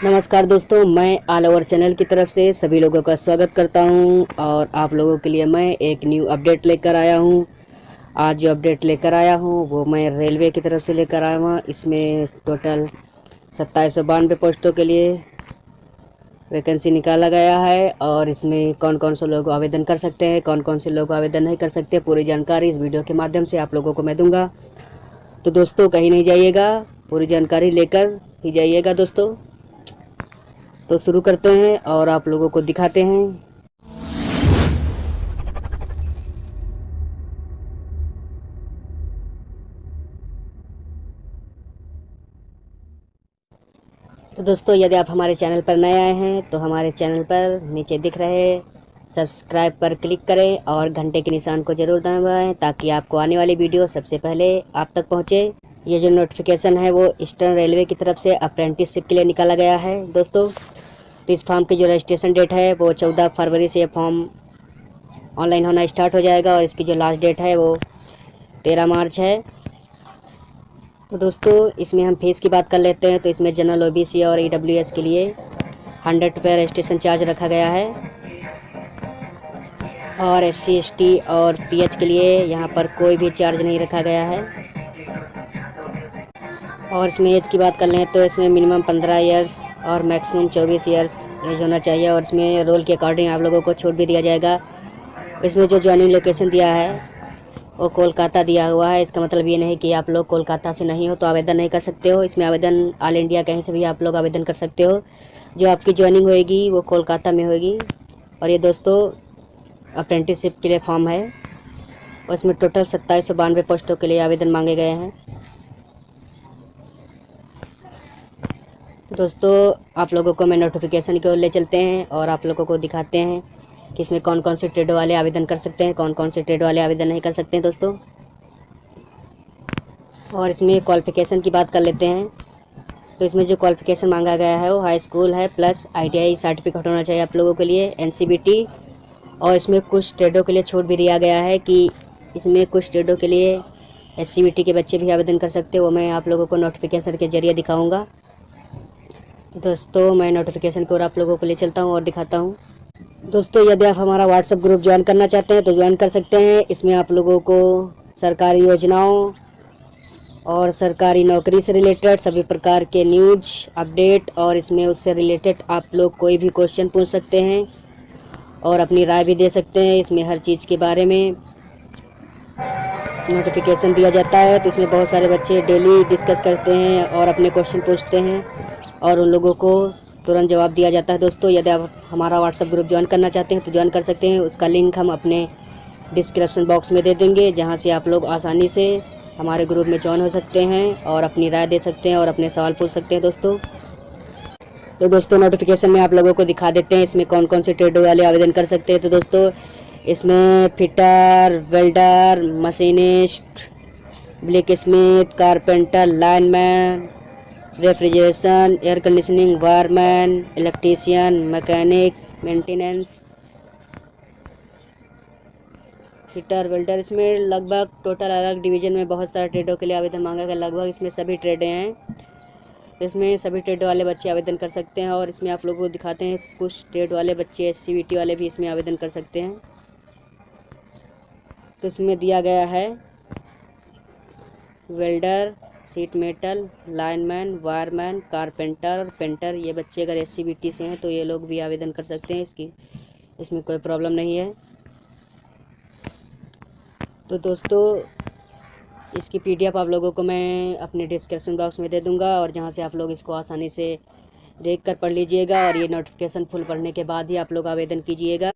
नमस्कार दोस्तों, मैं ऑल ओवर चैनल की तरफ से सभी लोगों का स्वागत करता हूं और आप लोगों के लिए मैं एक न्यू अपडेट लेकर आया हूं। आज जो अपडेट लेकर आया हूं वो मैं रेलवे की तरफ से लेकर आया हूं। इसमें टोटल 2792 पोस्टों के लिए वैकेंसी निकाला गया है और इसमें कौन कौन से लोग आवेदन कर सकते हैं, कौन कौन से लोग आवेदन नहीं कर सकते, पूरी जानकारी इस वीडियो के माध्यम से आप लोगों को मैं दूंगा। तो दोस्तों कहीं नहीं जाइएगा, पूरी जानकारी लेकर ही जाइएगा दोस्तों। तो शुरू करते हैं और आप लोगों को दिखाते हैं। तो दोस्तों यदि आप हमारे चैनल पर नए आए हैं तो हमारे चैनल पर नीचे दिख रहे सब्सक्राइब पर क्लिक करें और घंटे के निशान को ज़रूर दबाएं ताकि आपको आने वाली वीडियो सबसे पहले आप तक पहुंचे। ये जो नोटिफिकेशन है वो ईस्टर्न रेलवे की तरफ से अप्रेंटिसशिप के लिए निकाला गया है दोस्तों। तो इस फॉर्म की जो रजिस्ट्रेशन डेट है वो 14 फरवरी से ये फॉर्म ऑनलाइन होना स्टार्ट हो जाएगा और इसकी जो लास्ट डेट है वो 13 मार्च है। तो दोस्तों इसमें हम फीस की बात कर लेते हैं। तो इसमें जनरल ओबीसी और ईडब्ल्यूएस के लिए 100 रुपये रजिस्ट्रेशन चार्ज रखा गया है और एससी एसटी और पीएच के लिए यहाँ पर कोई भी चार्ज नहीं रखा गया है। और इसमें एज की बात कर लें तो इसमें मिनिमम 15 इयर्स और मैक्सिमम 24 इयर्स एज होना चाहिए और इसमें रोल के अकॉर्डिंग आप लोगों को छूट भी दिया जाएगा। इसमें जो ज्वाइनिंग लोकेशन दिया है वो कोलकाता दिया हुआ है। इसका मतलब ये नहीं कि आप लोग कोलकाता से नहीं हो तो आवेदन नहीं कर सकते हो। इसमें आवेदन ऑल इंडिया कहीं से भी आप लोग आवेदन कर सकते हो। जो आपकी ज्वाइनिंग होएगी वो कोलकाता में होएगी। और ये दोस्तों अप्रेंटिसशिप के लिए फॉर्म है और इसमें टोटल 2792 पोस्टों के लिए आवेदन मांगे गए हैं। दोस्तों आप लोगों को मैं नोटिफिकेशन की ओर ले चलते हैं और आप लोगों को दिखाते हैं कि इसमें कौन कौन से ट्रेड वाले आवेदन कर सकते हैं, कौन कौन से ट्रेड वाले आवेदन नहीं कर सकते हैं दोस्तों। और इसमें क्वालिफ़िकेशन की बात कर लेते हैं। तो इसमें जो क्वालिफ़िकेशन मांगा गया है वो हाई स्कूल है प्लस आईटीआई सर्टिफिकेट होना चाहिए आप लोगों के लिए, एनसीबीटी। और इसमें कुछ ट्रेडों के लिए छूट भी दिया गया है कि इसमें कुछ ट्रेडों के लिए एससीबीटी के बच्चे भी आवेदन कर सकते हैं। वो मैं आप लोगों को नोटिफिकेशन के जरिए दिखाऊंगा। दोस्तों मैं नोटिफिकेशन को आप लोगों को ले चलता हूँ और दिखाता हूँ। दोस्तों यदि आप हमारा व्हाट्सएप ग्रुप ज्वाइन करना चाहते हैं तो ज्वाइन कर सकते हैं। इसमें आप लोगों को सरकारी योजनाओं और सरकारी नौकरी से रिलेटेड सभी प्रकार के न्यूज अपडेट और इसमें उससे रिलेटेड आप लोग कोई भी क्वेश्चन पूछ सकते हैं और अपनी राय भी दे सकते हैं। इसमें हर चीज़ के बारे में नोटिफिकेशन दिया जाता है। तो इसमें बहुत सारे बच्चे डेली डिस्कस करते हैं और अपने क्वेश्चन पूछते हैं और उन लोगों को तुरंत जवाब दिया जाता है। दोस्तों यदि आप हमारा व्हाट्सएप ग्रुप ज्वाइन करना चाहते हैं तो ज्वाइन कर सकते हैं। उसका लिंक हम अपने डिस्क्रिप्शन बॉक्स में दे देंगे, जहां से आप लोग आसानी से हमारे ग्रुप में ज्वाइन हो सकते हैं और अपनी राय दे सकते हैं और अपने सवाल पूछ सकते हैं दोस्तों। तो दोस्तों नोटिफिकेशन में आप लोगों को दिखा देते हैं इसमें कौन कौन से ट्रेड वाले आवेदन कर सकते हैं। तो दोस्तों इसमें fitter, welder, machinist, black Smith, carpenter, lineman, refrigeration, air conditioning, wireman, electrician, mechanic, maintenance, fitter, welder, इसमें लगभग टोटल अलग डिवीज़न में बहुत सारे ट्रेडों के लिए आवेदन मांगा गया। लगभग इसमें सभी ट्रेडें हैं। इसमें सभी ट्रेड वाले बच्चे आवेदन कर सकते हैं और इसमें आप लोगों को दिखाते हैं कुछ ट्रेड वाले बच्चे एससीबीटी वाले भी इसमें आवेदन कर सकते हैं। तो इसमें दिया गया है welder, seat metal, lineman, wireman, carpenter और पेंटर। ये बच्चे अगर एससीबीटी से हैं तो ये लोग भी आवेदन कर सकते हैं। इसमें कोई प्रॉब्लम नहीं है। तो दोस्तों इसकी पीडीएफ आप लोगों को मैं अपने डिस्क्रिप्शन बॉक्स में दे दूंगा और जहां से आप लोग इसको आसानी से देख कर पढ़ लीजिएगा और ये नोटिफिकेशन फुल पढ़ने के बाद ही आप लोग आवेदन कीजिएगा।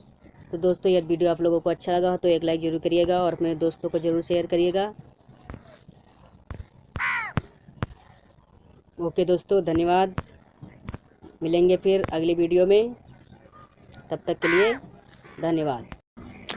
तो दोस्तों यदि वीडियो आप लोगों को अच्छा लगा हो तो एक लाइक ज़रूर करिएगा और अपने दोस्तों को ज़रूर शेयर करिएगा। ओके दोस्तों, धन्यवाद। मिलेंगे फिर अगली वीडियो में, तब तक के लिए धन्यवाद।